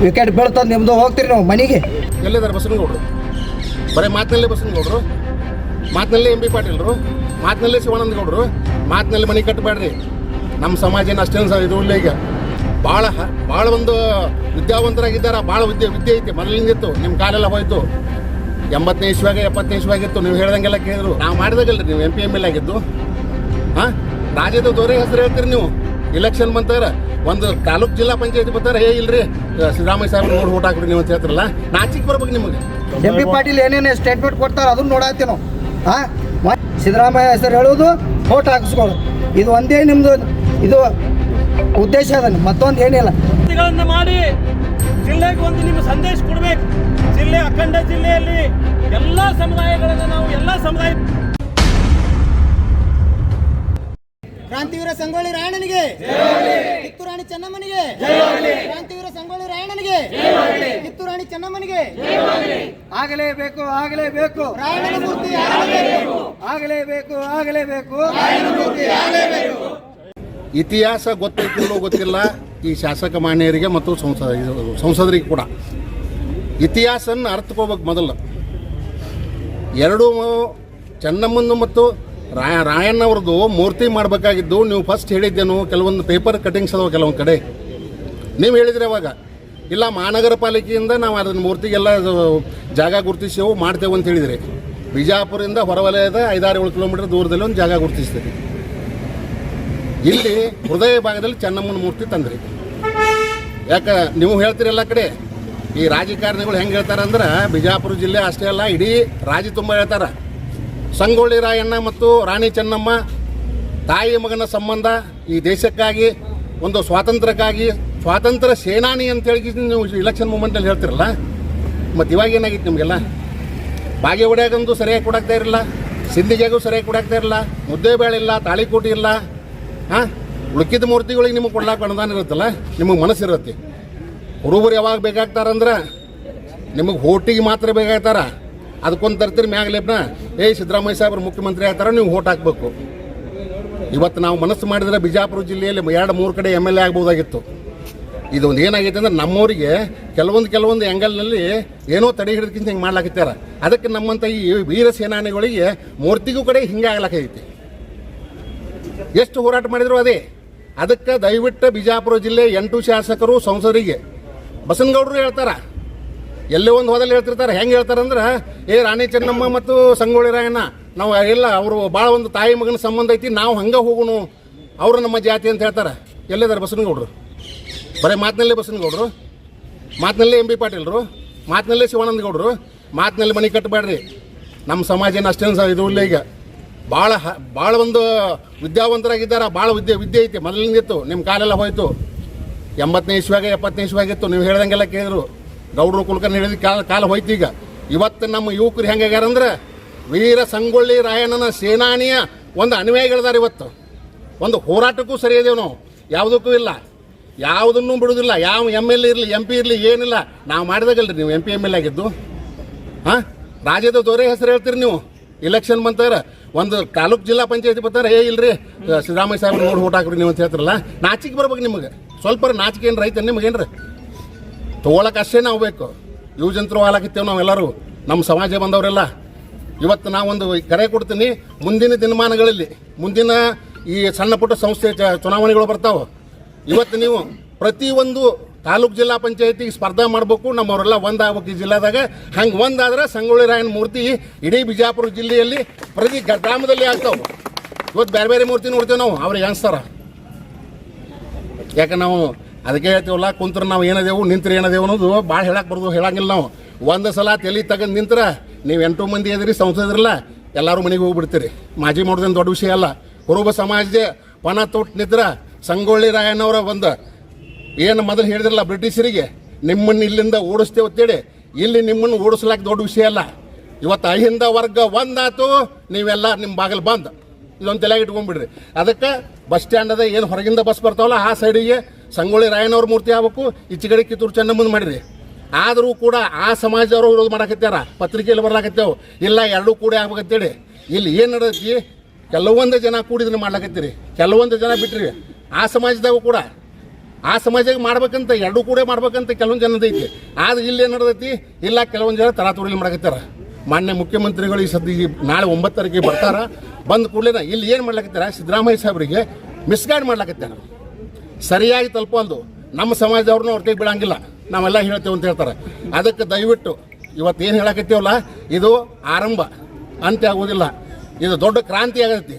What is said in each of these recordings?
Wicket ಬೀಳ್ತದೆ ನಿಮ್ಮದು, ಹೋಗ್ತೀರಿ ನೀವು ಮನೆಗೆ. ಎಲ್ಲಿದ್ದಾರೆ ಬಸನಗೌಡರು? ಬರೀ ಮಾತಿನಲ್ಲೇ ಬಸನಗೌಡರು, ಮಾತಿನಲ್ಲೇ ಎಂ ಬಿ ಪಾಟೀಲ್ರು, ಮಾತಿನಲ್ಲೇ ಶಿವಾನಂದ ಗೌಡರು, ಮಾತಿನಲ್ಲಿ ಮನೆ ಕಟ್ಟಬೇಡ್ರಿ. ನಮ್ಮ ಸಮಾಜನ ಅಷ್ಟೇನು ಇದು ಇಲ್ಲ. ಈಗ ಭಾಳ ಒಂದು ವಿದ್ಯಾವಂತರಾಗಿದ್ದಾರೆ, ಭಾಳ ವಿದ್ಯೆ ಐತಿ. ಮೊದಲಿಂದಿತ್ತು, ನಿಮ್ಮ ಕಾಲೆಲ್ಲ ಹೋಯ್ತು. 80ನೇ ಇಸ್ವಿಯಾಗ 70ನೇ ಇಸ್ವಿಯಾಗಿತ್ತು. ನೀವು ಹೇಳ್ದಂಗೆಲ್ಲ ಕೇಳಿದ್ರು. ನಾವು ಮಾಡಿದಾಗಲ್ರಿ ನೀವು MP ಆಗಿದ್ದು. ಹಾಂ, ರಾಜ್ಯದ ದೊರೆ ಹೆಸರು ಹೇಳ್ತೀರಿ ನೀವು. ಇಲೆಕ್ಷನ್ ಬಂತಾರೆ, ಒಂದು ತಾಲೂಕು ಜಿಲ್ಲಾ ಪಂಚಾಯತಿ ಬರ್ತಾರೆ, ಇಲ್ರಿ ಸಿದ್ದರಾಮಯ್ಯ ಸಾಹೇಬ್ ನೋಡಿ ಓಟ್ ಹಾಕ್ರಿ ನೀವು ಅಂತ ಹೇಳ್ತಾರಲ್ಲ, ನಾಚಿಕೆ ಬರ್ಬೇಕು ನಿಮಗೆ. ಎಂ ಪಿ ಪಾಟೀಲ್ ಏನೇನು ಸ್ಟೇಟ್ಮೆಂಟ್ ಕೊಡ್ತಾರೆ ಅದನ್ನು ನೋಡಾತ್ತೀವಿ ನಾವು. ಹಾಂ, ಸಿದ್ದರಾಮಯ್ಯ ಹೆಸರು ಹೇಳೋದು, ಓಟ್ ಹಾಕಿಸ್ಕೊಳ್ಳೋದು, ಇದು ಒಂದೇ ನಿಮ್ಮದು ಇದು ಉದ್ದೇಶ ಅದ, ಮತ್ತೊಂದು ಏನಿಲ್ಲ. ಮಾಡಿ ಜಿಲ್ಲೆಗೆ ಒಂದು ನಿಮ್ಮ ಸಂದೇಶ ಕೊಡಬೇಕು. ಜಿಲ್ಲೆ ಅಖಂಡ ಜಿಲ್ಲೆಯಲ್ಲಿ ಎಲ್ಲ ಸಮುದಾಯಗಳನ್ನು ನಾವು ಎಲ್ಲ ಸಮುದಾಯ ಕ್ರಾಂತಿವೀರ ಸಂಗೊಳ್ಳಿ ರಾಯಣ್ಣನಿಗೆ, ಕಿತ್ತೂರು ರಾಣಿ ಚೆನ್ನಮ್ಮನಿಗೆ, ಕ್ರಾಂತಿವೀರ ಸಂಗೊಳ್ಳಿ ರಾಯಣ್ಣನಿಗೆ, ಕಿತ್ತೂರು ರಾಣಿ ಚೆನ್ನಮ್ಮನಿಗೆ ಆಗಲೇಬೇಕು, ಆಗಲೇಬೇಕು, ರಾಯಣ್ಣನ ಮೂರ್ತಿ ಆಗಲೇಬೇಕು, ಆಗಲೇಬೇಕು, ಆಗಲೇಬೇಕು. ಇತಿಹಾಸ ಗೊತ್ತೈತಿಲ್ಲೋ ಗೊತ್ತಿಲ್ಲ ಈ ಶಾಸಕ ಮಾನ್ಯರಿಗೆ ಮತ್ತು ಸಂಸದರಿಗೆ ಕೂಡ. ಇತಿಹಾಸನ ಅರ್ಥಕೋಬೇಕು ಮೊದಲು. ಎರಡು ಚೆನ್ನಮ್ಮನ ಮತ್ತು ರಾಯಣ್ಣವ್ರದ್ದು ಮೂರ್ತಿ ಮಾಡಬೇಕಾಗಿದ್ದು ನೀವು ಫಸ್ಟ್ ಹೇಳಿದ್ದೇನು, ಕೆಲವೊಂದು ಪೇಪರ್ ಕಟಿಂಗ್ಸ್ ಅದಾವ ಕೆಲವೊಂದು ಕಡೆ. ನೀವು ಹೇಳಿದ್ರಿ ಅವಾಗ, ಇಲ್ಲ ಮಹಾನಗರ ಪಾಲಿಕೆಯಿಂದ ನಾವು ಅದನ್ನ ಮೂರ್ತಿಗೆಲ್ಲ ಜಾಗ ಗುರುತಿಸೇವು ಮಾಡ್ತೇವೆ ಅಂತ ಹೇಳಿದ್ರಿ. ಬಿಜಾಪುರದಿಂದ ಹೊರವಲಯದ 5-7 ಕಿಲೋಮೀಟರ್ ದೂರದಲ್ಲಿ ಒಂದು ಜಾಗ ಗುರುತಿಸ್ತೀರಿ. ಇಲ್ಲಿ ಹೃದಯ ಭಾಗದಲ್ಲಿ ಚೆನ್ನಮ್ಮನ ಮೂರ್ತಿ ತಂದ್ರಿ. ಯಾಕೆ ನೀವು ಹೇಳ್ತೀರಿ ಎಲ್ಲ ಕಡೆ. ಈ ರಾಜಕಾರಣಿಗಳು ಹೆಂಗೆ ಹೇಳ್ತಾರೆ ಅಂದ್ರೆ, ಬಿಜಾಪುರ ಜಿಲ್ಲೆ ಅಷ್ಟೇ ಅಲ್ಲ, ಇಡೀ ರಾಜ್ಯ ತುಂಬ ಹೇಳ್ತಾರೆ. ಸಂಗೊಳ್ಳಿ ರಾಯಣ್ಣ ಮತ್ತು ರಾಣಿ ಚೆನ್ನಮ್ಮ ತಾಯಿ ಮಗನ ಸಂಬಂಧ, ಈ ದೇಶಕ್ಕಾಗಿ ಒಂದು ಸ್ವಾತಂತ್ರ್ಯಕ್ಕಾಗಿ ಸ್ವಾತಂತ್ರ್ಯ ಸೇನಾನಿ ಅಂತೇಳಿ ನೀವು ಇಲೆಕ್ಷನ್ ಮೂಮೆಂಟಲ್ಲಿ ಹೇಳ್ತಿರಲ್ಲ. ಮತ್ತು ಇವಾಗ ಏನಾಗಿತ್ತು ನಿಮಗೆಲ್ಲ? ಬಾಗೆ ಹೊಡ್ಯಾಗಂತೂ ಸರಿಯಾಗಿ ಕೊಡಾಕ್ತಾ ಇರಲಿಲ್ಲ, ಸಿಂಧಿಗೆಗೂ ಸರಿಯಾಗಿ ಕೊಡಾಕ್ತಾ ಇರಲಿಲ್ಲ, ಮುದ್ದೆ ಬೇಳೆ ಇಲ್ಲ, ತಾಳಿಕೋಟಿ ಇಲ್ಲ. ಹಾಂ, ಉಳ್ಕಿದ ಮೂರ್ತಿಗಳಿಗೆ ನಿಮಗೆ ಕೊಡ್ಲಾಕ ಅನುದಾನ ಇರುತ್ತಲ್ಲ, ನಿಮಗೆ ಮನಸ್ಸಿರುತ್ತೆ. ಹುಡುಗರು ಯಾವಾಗ ಬೇಕಾಗ್ತಾರಂದ್ರೆ ನಿಮಗೆ ಹೋಟಿಗೆ ಮಾತ್ರ ಬೇಕಾಗ್ತಾರ. ಅದಕ್ಕೊಂದು ತರ್ತೀರಿ ಮ್ಯಾಗ್ಲೇಪ್ನ, ಸಿದ್ದರಾಮಯ್ಯ ಸಾಹೇಬ್ರು ಮುಖ್ಯಮಂತ್ರಿ ಆಗ್ತಾರ, ನೀವು ಓಟ್ ಹಾಕಬೇಕು. ಇವತ್ತು ನಾವು ಮನಸ್ಸು ಮಾಡಿದರೆ ಬಿಜಾಪುರ ಜಿಲ್ಲೆಯಲ್ಲಿ 2-3 ಕಡೆ MLA ಆಗ್ಬೋದಾಗಿತ್ತು. ಇದೊಂದು ಏನಾಗೈತೆ ಅಂದ್ರೆ, ನಮ್ಮವರಿಗೆ ಕೆಲವೊಂದು ಆ್ಯಂಗಲ್ನಲ್ಲಿ ಏನೋ ತಡೆ ಹಿಡಿದಕ್ಕಿಂತ ಹಿಂಗೆ ಮಾಡ್ಲಾಕತ್ತಾರ. ಅದಕ್ಕೆ ನಮ್ಮಂಥ ಈ ವೀರ ಸೇನಾನಿಗಳಿಗೆ ಮೂರ್ತಿಗೂ ಕಡೆ ಹಿಂಗೆ ಆಗ್ಲಾಕೈತಿ. ಎಷ್ಟು ಹೋರಾಟ ಮಾಡಿದ್ರು ಅದೇ. ಅದಕ್ಕೆ ದಯವಿಟ್ಟು ಬಿಜಾಪುರ ಜಿಲ್ಲೆ 8 ಶಾಸಕರು ಸಂಸದರಿಗೆ ಬಸನಗೌಡರು ಹೇಳ್ತಾರ, ಎಲ್ಲೇ ಒಂದು ಹೋದಲ್ಲಿ ಹೇಳ್ತಿರ್ತಾರೆ. ಹೆಂಗೆ ಹೇಳ್ತಾರಂದ್ರೆ, ರಾಣಿ ಚೆನ್ನಮ್ಮ ಮತ್ತು ಸಂಗೊಳ್ಳಿ ರಾಯಣ್ಣ ನಾವು ಎಲ್ಲ ಅವರು ಭಾಳ ಒಂದು ತಾಯಿ ಮಗನ ಸಂಬಂಧ ಐತಿ, ನಾವು ಹಂಗೆ ಹೋಗೋಣ, ಅವರು ನಮ್ಮ ಜಾತಿ ಅಂತ ಹೇಳ್ತಾರೆ. ಎಲ್ಲಿದ್ದಾರೆ ಬಸನಗೌಡರು? ಬರೀ ಮಾತಿನಲ್ಲೇ ಬಸನಗೌಡರು, ಮಾತಿನಲ್ಲೇ ಎಂ ಬಿ ಪಾಟೀಲ್ರು, ಮಾತಿನಲ್ಲೇ ಶಿವಾನಂದ ಗೌಡರು, ಮಾತಿನಲ್ಲಿ ಮನೆ ಕಟ್ಟಬೇಡ್ರಿ. ನಮ್ಮ ಸಮಾಜನ ಅಷ್ಟೇನು ಇದು ಇಲ್ಲ. ಈಗ ಭಾಳ ಒಂದು ವಿದ್ಯಾವಂತರಾಗಿದ್ದಾರೆ, ಭಾಳ ವಿದ್ಯೆ ಐತಿ. ಮೊದಲಿಂದಿತ್ತು, ನಿಮ್ಮ ಕಾಲೆಲ್ಲ ಹೋಯ್ತು. 80ನೇ ಇಸ್ವಿಯಾಗ 70ನೇ ಇಸ್ವಿಯಾಗಿತ್ತು. ನೀವು ಹೇಳ್ದಂಗೆಲ್ಲ ಕೇಳಿದ್ರು. ಗೌಡ್ರು ಕುಲಕರ್ಣಿ ಹೇಳಿದ ಕಾಲ ಹೋಯ್ತು. ಈಗ ಇವತ್ತು ನಮ್ಮ ಯುವಕರು ಹೆಂಗಾಗ್ಯಾರಂದ್ರೆ, ವೀರ ಸಂಗೊಳ್ಳಿ ರಾಯಣ್ಣನ ಸೇನಾನಿಯ ಒಂದು ಅನ್ವಯಗಳಿದ್ದಾರೆ. ಇವತ್ತು ಒಂದು ಹೋರಾಟಕ್ಕೂ ಸರಿ ಇದೇವು ನಾವು, ಯಾವುದಕ್ಕೂ ಇಲ್ಲ, ಯಾವುದನ್ನು ಬಿಡೋದಿಲ್ಲ. ಯಾವ MLA ಇರಲಿ MP ಇರಲಿ ಏನಿಲ್ಲ. ನಾವು ಮಾಡಿದಾಗಲ್ರಿ ನೀವು MP MLA ಆಗಿದ್ದು. ಹಾಂ, ರಾಜ್ಯದ ದೊರೆ ಹೆಸರು ಹೇಳ್ತೀರಿ ನೀವು. ಇಲೆಕ್ಷನ್ ಬಂತಾರೆ, ಒಂದು ತಾಲೂಕು ಜಿಲ್ಲಾ ಪಂಚಾಯತಿ ಬರ್ತಾರೆ, ಇಲ್ರಿ ಸಿದ್ದರಾಮಯ್ಯ ಸಾಹೇಬ್ರು ನೋಡಿ ಓಟ್ ಹಾಕ್ರಿ ನೀವು ಅಂತ ಹೇಳ್ತಾರಲ್ಲ, ನಾಚಿಕೆ ಬರ್ಬೇಕು ನಿಮಗೆ. ಸ್ವಲ್ಪ ನಾಚಿಕೆ ಏನು ರೈತ ನಿಮಗೇನ್ರಿ? ತೊಗೊಳಕ್ಕೆ ಅಷ್ಟೇ ನಾವು ಬೇಕು. ಯುವಜಂತರು ಹಾಲಾಕಿತ್ತೇವೆ ನಾವೆಲ್ಲರೂ, ನಮ್ಮ ಸಮಾಜ ಬಂದವರೆಲ್ಲ. ಇವತ್ತು ನಾವೊಂದು ಕರೆ ಕೊಡ್ತೀನಿ, ಮುಂದಿನ ದಿನಮಾನಗಳಲ್ಲಿ ಮುಂದಿನ ಈ ಸಣ್ಣ ಪುಟ್ಟ ಸಂಸ್ಥೆ ಚುನಾವಣೆಗಳು ಬರ್ತಾವೆ. ಇವತ್ತು ನೀವು ಪ್ರತಿಯೊಂದು ತಾಲೂಕು ಜಿಲ್ಲಾ ಪಂಚಾಯತಿಗೆ ಸ್ಪರ್ಧೆ ಮಾಡಬೇಕು. ನಮ್ಮವರೆಲ್ಲ ಒಂದಾಗಬೇಕು ಈ ಜಿಲ್ಲಾದಾಗ. ಹಂಗೆ ಒಂದಾದ್ರೆ ಸಂಗೊಳ್ಳಿ ರಾಯಣ್ಣ ಮೂರ್ತಿ ಇಡೀ ಬಿಜಾಪುರ ಜಿಲ್ಲೆಯಲ್ಲಿ ಪ್ರತಿ ಗ್ರಾಮದಲ್ಲಿ ಆಗ್ತಾವೆ. ಇವತ್ತು ಬೇರೆ ಬೇರೆ ಮೂರ್ತಿ ನೋಡ್ತೇವೆ ನಾವು, ಅವ್ರಿಗೆ ಅನಿಸ್ತಾರ. ಯಾಕೆ ನಾವು ಅದಕ್ಕೆ ಹೇಳ್ತೀವಲ್ಲ, ಕುಂತ್ರೆ ನಾವು ಏನದೇವು, ನಿಂತ್ರೆ ಏನದೇವು ಅನ್ನೋದು ಭಾಳ ಹೇಳಕ್ಕೆ ಬರ್ದು ಹೇಳಂಗಿಲ್ಲ ನಾವು. ಒಂದು ಸಲ ತಲೆ ತೆಗೆದು ನಿಂತ್ರೆ ನೀವು 8 ಮಂದಿ ಇದ್ರಿ ಸಂಸದರಲ್ಲ, ಎಲ್ಲರೂ ಮನೆಗೆ ಹೋಗ್ಬಿಡ್ತೀರಿ. ಮಾಜಿ ಮಾಡೋದೇನು ದೊಡ್ಡ ವಿಷಯ ಅಲ್ಲ. ಕುರುಬ ಸಮಾಜದ ಪಣ ತೊಟ್ಟು ನಿಂತ್ರೆ ಸಂಗೊಳ್ಳಿ ರಾಯಣ್ಣವರ ಒಂದು ಏನು ಮೊದಲು ಹೇಳಿದ್ರಲ್ಲ ಬ್ರಿಟಿಷರಿಗೆ, ನಿಮ್ಮನ್ನು ಇಲ್ಲಿಂದ ಓಡಿಸ್ತೇವೆ ಅಂತೇಳಿ, ಇಲ್ಲಿ ನಿಮ್ಮನ್ನು ಓಡಿಸ್ಲಾಕ ದೊಡ್ಡ ವಿಷಯ ಅಲ್ಲ. ಇವತ್ತು ಅಹಿಂದ ವರ್ಗ ಒಂದಾತು, ನೀವೆಲ್ಲ ನಿಮ್ಮ ಬಾಗಿಲು ಬಂದು ಇದೊಂದು ತಲೆಗೆ ಇಟ್ಕೊಂಡ್ಬಿಡ್ರಿ. ಅದಕ್ಕೆ ಬಸ್ ಸ್ಟ್ಯಾಂಡ್ ಅದ, ಏನು ಹೊರಗಿಂದ ಬಸ್ ಬರ್ತಾವಲ್ಲ ಆ ಸೈಡಿಗೆ ಸಂಗೊಳ್ಳಿ ರಾಯಣ್ಣವ್ರ ಮೂರ್ತಿ ಆಗ್ಬೇಕು, ಈಚೆಗಡೆ ಕಿತ್ತೂರು ಚೆನ್ನಮ್ಮನ ಮಾಡಿರಿ. ಆದರೂ ಕೂಡ ಆ ಸಮಾಜದವರು ವಿರೋಧ ಮಾಡಕತ್ಯಾರ, ಪತ್ರಿಕೆಯಲ್ಲಿ ಬರ್ಲಾಕತ್ತೇವೆ. ಇಲ್ಲ, ಎರಡೂ ಕೂಡಿ ಆಗ್ಬೇಕಂತೇಳಿ. ಇಲ್ಲಿ ಏನು ನಡೆದೈತಿ, ಕೆಲವೊಂದು ಜನ ಕೂಡಿದ್ರೆ ಮಾಡ್ಲಾಕತ್ತೀರಿ, ಕೆಲವೊಂದು ಜನ ಬಿಟ್ರಿ. ಆ ಸಮಾಜದಾಗೂ ಕೂಡ ಆ ಸಮಾಜಕ್ಕೆ ಮಾಡ್ಬೇಕಂತ ಎರಡೂ ಕೂಡ ಮಾಡ್ಬೇಕಂತ ಕೆಲವೊಂದು ಜನದ ಐತಿ. ಆದ್ರೆ ಇಲ್ಲಿ ಏನು ನಡೆದೈತಿ, ಇಲ್ಲ ಕೆಲವೊಂದು ಜನ ತರಾತುರಿಲಿ ಮಾಡಕತ್ತಾರ. ಮಾನ್ಯ ಮುಖ್ಯಮಂತ್ರಿಗಳು ಈ ಸದ್ಯ ನಾಳೆ 9 ತಾರೀಕಿಗೆ ಬರ್ತಾರ. ಬಂದ ಕೂಡಲೇ ಇಲ್ಲಿ ಏನು ಮಾಡ್ಲಾಕತ್ತಾರ, ಸಿದ್ದರಾಮಯ್ಯ ಸಾಹೇಬರಿಗೆ ಮಿಸ್ಗೈಡ್ ಮಾಡ್ಲಾಕತ್ತಾರ. ಸರಿಯಾಗಿ ತಲುಪಲ್ದು ನಮ್ಮ ಸಮಾಜದವ್ರನ್ನ ಅವ್ರ ಕೈ ಬಿಡಂಗಿಲ್ಲ, ನಾವೆಲ್ಲ ಹೇಳ್ತೇವೆ ಅಂತ ಹೇಳ್ತಾರೆ. ಅದಕ್ಕೆ ದಯವಿಟ್ಟು ಇವತ್ತು ಏನು ಹೇಳಕತ್ತೀವಲ್ಲ, ಇದು ಆರಂಭ, ಅಂತ್ಯ ಆಗೋದಿಲ್ಲ. ಇದು ದೊಡ್ಡ ಕ್ರಾಂತಿ ಆಗೈತಿ.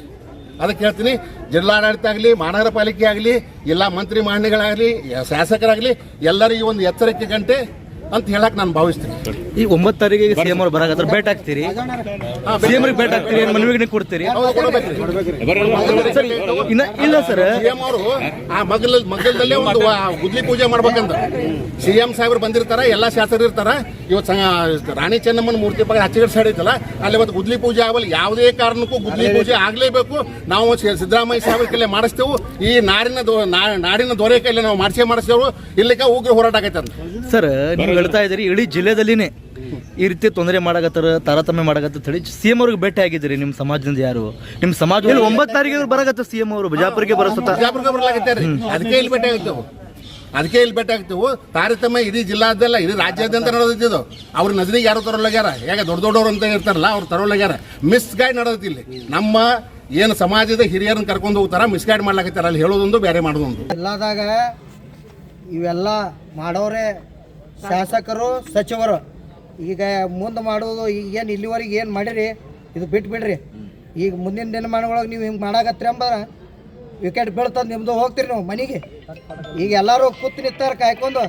ಅದಕ್ಕೆ ಹೇಳ್ತೀನಿ, ಜಿಲ್ಲಾಡಳಿತ ಆಗಲಿ, ಮಹಾನಗರ ಪಾಲಿಕೆ ಆಗಲಿ, ಇಲ್ಲ ಮಂತ್ರಿ ಮಾನ್ಯಗಳಾಗಲಿ, ಶಾಸಕರಾಗಲಿ, ಎಲ್ಲರಿಗೂ ಒಂದು ಎಚ್ಚರಿಕೆ ಗಂಟೆ ಅಂತ ಹೇಳಕ್ ನಾನು ಭಾವಿಸ್ತೀನಿ. ಈ 9 ತಾರೀಕಿಗೆ ಸಿಎಂ ಅವ್ರು ಬರಾಕತ್ತಾರ, ಭೇಟಿ ಆಗ್ತೀರಿ? ಸಿಎಂ ಅವ್ರಿಗೆ ಭೇಟಿ ಆಗ್ತೀರಿ, ಮನವಿಗೆ ಕೊಡ್ತೀರಿ? ಇಲ್ಲ ಸರ್, ಸಿಎಂ ಅವರು ಆ ಮಗ್ಗಲದಲ್ಲೇ ಒಂದು ಗುದ್ಲಿ ಪೂಜೆ ಮಾಡ್ಬೇಕಂತ ಸಿಎಂ ಸಾಹೇಬ್ರು ಬಂದಿರ್ತಾರ, ಎಲ್ಲ ಶಾಸಕರು ಇರ್ತಾರ. ಇವತ್ತು ರಾಣಿ ಚೆನ್ನಮ್ಮನ ಮೂರ್ತಿ ಬಗ್ಗೆ ಹಚ್ಚಿಗಡೆ ಸೈಡ್ ಐತಲ್ಲ, ಅಲ್ಲಿ ಇವತ್ತು ಗುದ್ಲಿ ಪೂಜೆ ಆಗಲ್ಲ. ಯಾವುದೇ ಕಾರಣಕ್ಕೂ ಗುದ್ಲಿ ಪೂಜೆ ಆಗಲೇಬೇಕು. ನಾವು ಸಿದ್ದರಾಮಯ್ಯ ಸಾಹೇಬ್ರ ಕೈಲೇ ಮಾಡಿಸ್ತೇವೆ. ಈ ನಾಡಿನ ದೊರೆ ಕೈಲೇ ನಾವು ಮಾಡಿಸ್ತೇವೆ. ಇಲ್ಲಿಗೆ ಉಗ್ರ ಹೋರಾಟ ಆಗೈತೆ ಅಂತ ಸರ್ ನೀವು ಹೇಳ್ತಾ ಇದ್ದೀರಿ. ಇಡೀ ಜಿಲ್ಲೆದಲ್ಲಿನೇ ಈ ರೀತಿ ತೊಂದರೆ ಮಾಡಕತ್ತಾರ, ತಾರತಮ್ಯ ಮಾಡಕತ್ತ ಹೇಳಿ ಸಿಎಂ ಅವ್ರಿಗೆ ಭೇಟಿ ಆಗಿದ್ದೀರಿ? ನಿಮ್ಮ ಸಮಾಜದಿಂದ ಯಾರು? ನಿಮ್ಮ ಸಮಾಜದಲ್ಲಿ 9 ತಾರೀಕಿಗೆ ಬರಾಕತ್ತ ಸಿಎಂ ಅವರು ಬಿಜಾಪುರಿಗೆ ಬಿಜಾಪುರಕ್ಕೆ ಬರ್ಲಾಕತ್ತಾರೆ. ಅದಕ್ಕೆ ಇಲ್ಲಿ ಭೇಟಿ ಆಗ್ತೇವೆ. ತಾರತಮ್ಯ ಇಡೀ ಜಿಲ್ಲಾದಲ್ಲ, ಇಡೀ ರಾಜ್ಯಾದ್ಯಂತ ನಡೆದಿದ್ದು. ಅವ್ರ ನಜರಿಗೆ ಯಾರು ತರೋಲಾಗ್ಯಾರ, ಯಾಕೆ ದೊಡ್ಡವ್ರು ಅಂತ ಇರ್ತಾರಲ್ಲ, ಅವ್ರು ತರೋಲಾಗ್ಯಾರ. ಮಿಸ್ಗೈಡ್ ನಡೆದೈತಿ ಇಲ್ಲಿ. ನಮ್ಮ ಏನು ಸಮಾಜದ ಹಿರಿಯರನ್ನ ಕರ್ಕೊಂಡು ಹೋಗ್ತಾರ, ಮಿಸ್ಗೈಡ್ ಮಾಡ್ಲಾಕತ್ತಾರ. ಅಲ್ಲಿ ಹೇಳೋದೊಂದು, ಬೇರೆ ಮಾಡೋದೊಂದು. ಎಲ್ಲದಾಗ ಇವೆಲ್ಲ ಮಾಡೋರೆ ಶಾಸಕರು, ಸಚಿವರು. ಈಗ ಮುಂದೆ ಮಾಡೋದು ಏನು ಇಲ್ಲಿವರೆಗೆ ಏನು ಮಾಡಿರಿ, ಇದು ಬಿಟ್ಬಿಡ್ರಿ. ಈಗ ಮುಂದಿನ ದಿನಮಾನಗಳೊಳಗೆ ನೀವು ಹಿಂಗೆ ಮಾಡಾಕತ್ರಿ ಅಂಬಂದ್ರೆ ವಿಕೆಟ್ ಬೀಳ್ತದೆ, ನಿಮ್ಮದು ಹೋಗ್ತೀರಿ ನೀವು ಮನೆಗೆ. ಈಗ ಎಲ್ಲರೂ ಕೂತು ನಿಂತಾರೆ ಕಾಯ್ಕೊಂಡು.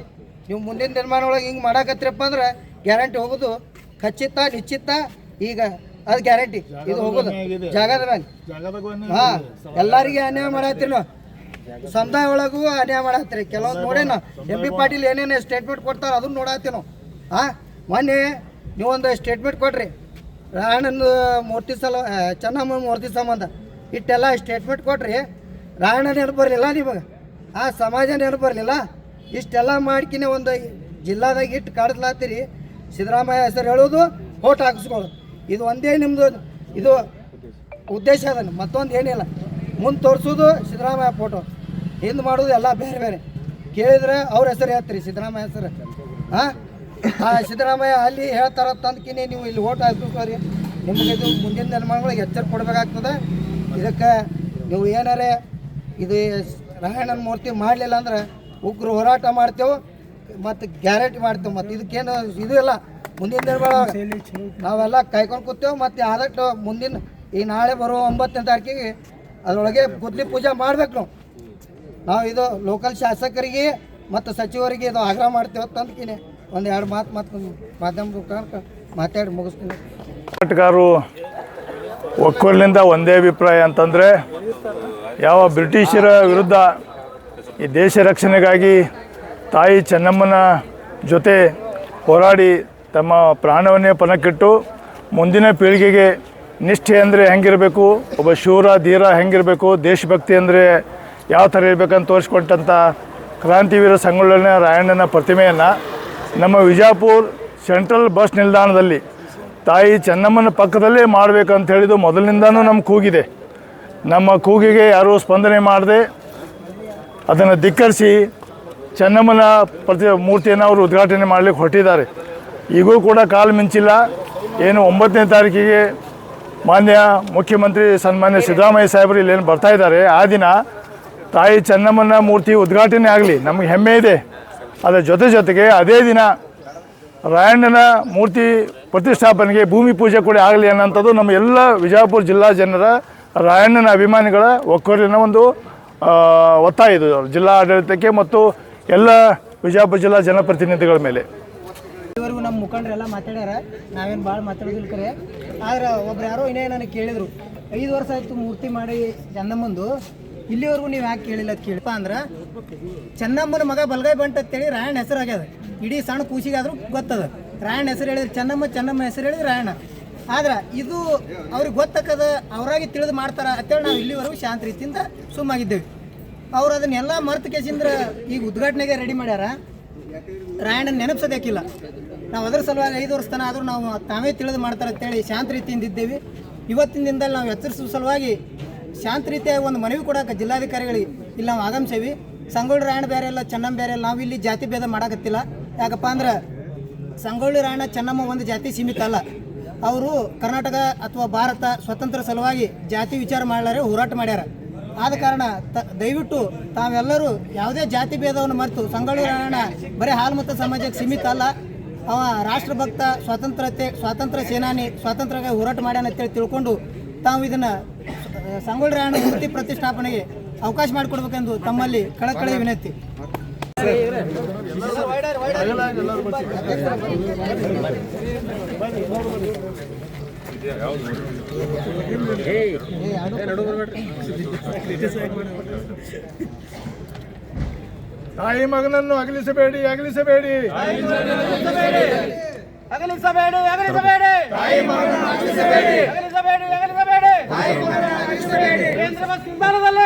ನೀವು ಮುಂದಿನ ದಿನಮಾನಗಳೊಳಗೆ ಹಿಂಗೆ ಮಾಡಾಕತ್ರಿಪ್ಪ ಅಂದ್ರೆ ಗ್ಯಾರಂಟಿ ಹೋಗೋದು ಖಚಿತ, ನಿಶ್ಚಿತ. ಈಗ ಅದು ಗ್ಯಾರಂಟಿ, ಇದು ಹೋಗೋದು ಜಾಗದ ಮೇಲೆ. ಹಾಂ, ಎಲ್ಲರಿಗೆ ಅನ್ಯಾಯ ಮಾಡತ್ತೀರಿ ನಾವು. ಸಮುದಾಯ ಒಳಗೂ ಅನ್ಯಾಯ ಮಾಡತ್ತೀರಿ. ಕೆಲವೊಂದು ನೋಡೇನು MP ಪಾಟೀಲ್ ಏನೇನು ಸ್ಟೇಟ್ಮೆಂಟ್ ಕೊಡ್ತಾರೆ, ಅದನ್ನು ನೋಡತ್ತೀವಿ ನಾವು. ಹಾಂ, ಮೊನ್ನೆ ನೀವೊಂದು ಸ್ಟೇಟ್ಮೆಂಟ್ ಕೊಡ್ರಿ, ರಾಯಣ್ಣನ ಮೂರ್ತಿ ಚೆನ್ನಮ್ಮನ ಮೂರ್ತಿ ಸಂಬಂಧ ಇಟ್ಟೆಲ್ಲ ಸ್ಟೇಟ್ಮೆಂಟ್ ಕೊಟ್ರಿ. ರಾಯಣ್ಣ ನೆನಪು ಬರಲಿಲ್ಲ ನಿಮಗೆ, ಆ ಸಮಾಜ ನೆನಪು ಬರಲಿಲ್ಲ. ಇಷ್ಟೆಲ್ಲ ಮಾಡ್ಕಿನೇ ಒಂದು ಜಿಲ್ಲಾದಾಗ ಇಟ್ಟು ಕಾಡ್ಲಾತ್ತೀರಿ. ಸಿದ್ದರಾಮಯ್ಯ ಹೆಸರು ಹೇಳೋದು, ಓಟ್ ಹಾಕಿಸ್ಕೊಳ್ಳೋದು, ಇದು ಒಂದೇ ನಿಮ್ಮದು ಇದು ಉದ್ದೇಶ ಅದ. ಮತ್ತೊಂದು ಏನಿಲ್ಲ. ಮುಂದೆ ತೋರಿಸೋದು ಸಿದ್ದರಾಮಯ್ಯ ಫೋಟೋ, ಹಿಂದೆ ಮಾಡೋದು ಎಲ್ಲ ಬೇರೆ ಬೇರೆ. ಕೇಳಿದ್ರೆ ಅವ್ರ ಹೆಸರು ಹೇಳ್ತೀರಿ, ಸಿದ್ದರಾಮಯ್ಯ ಹೆಸರು. ಹಾಂ, ಸಿದ್ದರಾಮಯ್ಯ ಅಲ್ಲಿ ಹೇಳ್ತಾರ ತಂದ್ಕಿನಿ ನೀವು ಇಲ್ಲಿ ಓಟ್ ಹಾಕ್ಬೇಕ್ರಿ. ನಿಮಗೆ ಇದು ಮುಂದಿನ ದಿನಮಾನಗಳಿಗೆ ಎಚ್ಚರ ಕೊಡಬೇಕಾಗ್ತದೆ. ಇದಕ್ಕೆ ನೀವು ಏನಾರೇ ಇದು ರಾಯಣ್ಣನ ಮೂರ್ತಿ ಮಾಡಲಿಲ್ಲ ಅಂದ್ರೆ ಉಗ್ರ ಹೋರಾಟ ಮಾಡ್ತೇವೆ ಮತ್ತು ಗ್ಯಾರಂಟಿ ಮಾಡ್ತೇವೆ. ಮತ್ತು ಇದಕ್ಕೇನು ಇದು ಇಲ್ಲ. ಮುಂದಿನ ದಿನಗಳೊಳಗೆ ನಾವೆಲ್ಲ ಕಾಯ್ಕೊಂಡು ಕೂತೇವೆ. ಮತ್ತು ಆದಷ್ಟು ಮುಂದಿನ ಈ ನಾಳೆ ಬರುವ 9ನೇ ತಾರೀಕಿಗೆ ಅದರೊಳಗೆ ಗುದ್ಲಿ ಪೂಜೆ ಮಾಡ್ಬೇಕು. ನಾವು ಇದು ಲೋಕಲ್ ಶಾಸಕರಿಗೆ ಮತ್ತು ಸಚಿವರಿಗೆ ಇದು ಆಗ್ರಹ ಮಾಡ್ತೇವೆ ತಂದ್ಕಿನಿ. ಒಂದು 2 ಮಾತು ಮಾಧ್ಯಮ ಮುಖಾಂತರ ಮಾತಾಡಿ ಮುಗಿಸ್ತೀನಿ. ಹೋರಾಟಗಾರರು ಒಕ್ಕೊಲಿನಿಂದ ಒಂದೇ ಅಭಿಪ್ರಾಯ ಅಂತಂದರೆ, ಯಾವ ಬ್ರಿಟಿಷರ ವಿರುದ್ಧ ಈ ದೇಶ ರಕ್ಷಣೆಗಾಗಿ ತಾಯಿ ಚೆನ್ನಮ್ಮನ ಜೊತೆ ಹೋರಾಡಿ ತಮ್ಮ ಪ್ರಾಣವನ್ನೇ ಪಣಕ್ಕಿಟ್ಟು ಮುಂದಿನ ಪೀಳಿಗೆಗೆ ನಿಷ್ಠೆ ಅಂದರೆ ಹೆಂಗಿರಬೇಕು, ಒಬ್ಬ ಶೂರ ಧೀರ ಹೆಂಗಿರಬೇಕು, ದೇಶಭಕ್ತಿ ಅಂದರೆ ಯಾವ ಥರ ಇರಬೇಕಂತ ತೋರಿಸ್ಕೊಟ್ಟಂಥ ಕ್ರಾಂತಿವೀರ ಸಂಗೊಳ್ಳಿ ರಾಯಣ್ಣನ ಪ್ರತಿಮೆಯನ್ನು ನಮ್ಮ ವಿಜಾಪುರ ಸೆಂಟ್ರಲ್ ಬಸ್ ನಿಲ್ದಾಣದಲ್ಲಿ ತಾಯಿ ಚೆನ್ನಮ್ಮನ ಪಕ್ಕದಲ್ಲೇ ಮಾಡಬೇಕಂತ ಹೇಳಿದ್ದು ಮೊದಲಿನಿಂದನೂ ನಮ್ಮ ಕೂಗಿದೆ. ನಮ್ಮ ಕೂಗಿಗೆ ಯಾರೂ ಸ್ಪಂದನೆ ಮಾಡದೆ ಅದನ್ನು ಧಿಕ್ಕರಿಸಿ ಚೆನ್ನಮ್ಮನ ಮೂರ್ತಿಯನ್ನು ಅವರು ಉದ್ಘಾಟನೆ ಮಾಡಲಿಕ್ಕೆ ಹೊರಟಿದ್ದಾರೆ. ಈಗೂ ಕೂಡ ಕಾಲು ಮಿಂಚಿಲ್ಲ. ಏನು 9ನೇ ತಾರೀಕಿಗೆ ಮಾನ್ಯ ಮುಖ್ಯಮಂತ್ರಿ ಸನ್ಮಾನ್ಯ ಸಿದ್ದರಾಮಯ್ಯ ಸಾಹೇಬರು ಇಲ್ಲೇನು ಬರ್ತಾ ಇದ್ದಾರೆ, ಆ ದಿನ ತಾಯಿ ಚೆನ್ನಮ್ಮನ ಮೂರ್ತಿ ಉದ್ಘಾಟನೆ ಆಗಲಿ, ನಮಗೆ ಹೆಮ್ಮೆ ಇದೆ. ಅದರ ಜೊತೆಗೆ ಅದೇ ದಿನ ರಾಯಣ್ಣನ ಮೂರ್ತಿ ಪ್ರತಿಷ್ಠಾಪನೆಗೆ ಭೂಮಿ ಪೂಜೆ ಕೂಡ ಆಗಲಿ ಅನ್ನೋಂಥದ್ದು ನಮ್ಮ ಎಲ್ಲ ವಿಜಯಪುರ ಜಿಲ್ಲಾ ಜನರ, ರಾಯಣ್ಣನ ಅಭಿಮಾನಿಗಳ ಒಕ್ಕೊರಲಿನ ಒಂದು ಒತ್ತಾಯ ಇದು ಜಿಲ್ಲಾ ಆಡಳಿತಕ್ಕೆ ಮತ್ತು ಎಲ್ಲ ವಿಜಯಪುರ ಜಿಲ್ಲಾ ಜನಪ್ರತಿನಿಧಿಗಳ ಮೇಲೆ. ಇದುವರೆಗೂ ನಮ್ಮ ಮುಖಂಡರೆಲ್ಲ ಮಾತಾಡ್ಯಾರ, ನಾವೇನು ಭಾಳ ಮಾತಾಡೋದಿಲ್ಲ ಕರೆ. ಆದ್ರೆ ಒಬ್ರು ಯಾರೋ ಇನ್ನೇ ನನಗೆ ಕೇಳಿದರು, 5 ವರ್ಷ ಆಯಿತು ಮೂರ್ತಿ ಮಾಡಿ ಚೆನ್ನಮ್ಮಂದು, ಇಲ್ಲಿವರೆಗೂ ನೀವು ಯಾಕೆ ಕೇಳಿಲ್ಲ ಅಂತ ಕೇಳಪ್ಪ ಅಂದ್ರೆ, ಚೆನ್ನಮ್ಮನ ಮಗ ಬಲಗೈ ಬಂಟ ಅಂತೇಳಿ ರಾಯಣ್ಣ ಹೆಸರು ಆಗ್ಯದ. ಇಡೀ ಸಣ್ಣ ಕೂಸಿಗಾದರೂ ಗೊತ್ತದ. ರಾಯಣ್ಣ ಹೆಸರು ಹೇಳಿದ್ರೆ ಚೆನ್ನಮ್ಮ ಹೆಸರು ಹೇಳಿದ್ರೆ ರಾಯಣ್ಣ. ಆದ್ರೆ ಇದು ಅವ್ರಿಗೆ ಗೊತ್ತಾಕದ, ಅವರಾಗಿ ತಿಳಿದು ಮಾಡ್ತಾರ ಅಂತೇಳಿ ನಾವು ಇಲ್ಲಿವರೆಗೂ ಶಾಂತ ರೀತಿಯಿಂದ ಸುಮ್ಮಾಗಿದ್ದೇವೆ. ಅವ್ರು ಅದನ್ನೆಲ್ಲ ಮರ್ತು ಕೇಸಿಂದ್ರೆ ಈಗ ಉದ್ಘಾಟನೆಗೆ ರೆಡಿ ಮಾಡ್ಯಾರ. ರಾಯಣ್ಣನ ನೆನಪಿಸೋದೇಕಿಲ್ಲ. ನಾವು ಅದರ ಸಲುವಾಗಿ 5 ವರ್ಷ ತನ ಆದರೂ ನಾವು ತಾವೇ ತಿಳಿದು ಮಾಡ್ತಾರೆ ಅಂತೇಳಿ ಶಾಂತ ರೀತಿಯಿಂದ ಇದ್ದೇವೆ. ಇವತ್ತಿನ ದಿನದಲ್ಲಿ ನಾವು ಎಚ್ಚರಿಸುವ ಸಲುವಾಗಿ ಶಾಂತ ರೀತಿಯಾಗಿ ಒಂದು ಮನವಿ ಕೊಡೋಕೆ ಜಿಲ್ಲಾಧಿಕಾರಿಗಳಿಗೆ ಇಲ್ಲಿ ನಾವು ಆಗಮಿಸೇವಿ. ಸಂಗೊಳ್ಳಿ ರಾಯಣ್ಣ ಬೇರೆ ಇಲ್ಲ, ಚೆನ್ನಮ್ಮ ಬೇರೆ ಇಲ್ಲ. ನಾವು ಇಲ್ಲಿ ಜಾತಿ ಭೇದ ಮಾಡಾಕತ್ತಿಲ್ಲ. ಯಾಕಪ್ಪ ಅಂದ್ರೆ ಸಂಗೊಳ್ಳಿ ರಾಯಣ್ಣ ಚೆನ್ನಮ್ಮ ಒಂದು ಜಾತಿ ಸೀಮಿತ ಅಲ್ಲ. ಅವರು ಕರ್ನಾಟಕ ಅಥವಾ ಭಾರತ ಸ್ವತಂತ್ರ ಸಲುವಾಗಿ ಜಾತಿ ವಿಚಾರ ಮಾಡಲಾರೆ ಹೋರಾಟ ಮಾಡ್ಯಾರ. ಆದ ಕಾರಣ ದಯವಿಟ್ಟು ತಾವೆಲ್ಲರೂ ಯಾವುದೇ ಜಾತಿ ಭೇದವನ್ನು ಮರೆತು ಸಂಗೊಳ್ಳಿ ರಾಯಣ್ಣ ಬರೀ ಹಾಲುಮತ ಸಮಾಜಕ್ಕೆ ಸೀಮಿತ ಅಲ್ಲ, ಅವ ರಾಷ್ಟ್ರಭಕ್ತ, ಸ್ವಾತಂತ್ರ್ಯ ಸೇನಾನಿ, ಸ್ವಾತಂತ್ರ್ಯ ಹೋರಾಟ ಮಾಡ್ಯಾನ ಅಂತೇಳಿ ತಿಳ್ಕೊಂಡು ತಾವು ಇದನ್ನು ಸಂಗೊಳ್ಳಿ ರಾಯಣ್ಣ ಮೂರ್ತಿ ಪ್ರತಿಷ್ಠಾಪನೆಗೆ ಅವಕಾಶ ಮಾಡಿಕೊಡ್ಬೇಕೆಂದು ತಮ್ಮಲ್ಲಿ ಕಳಕಳಿ ವಿನಂತಿ. ತಾಯಿ ಮಗನನ್ನು ಅಗಲಿಸಬೇಡಿ, ಅಗಲಿಸಬೇಡಿ. ಕೇಂದ್ರ ಬಸ್ ನಿಲ್ದಾಣದಲ್ಲಿ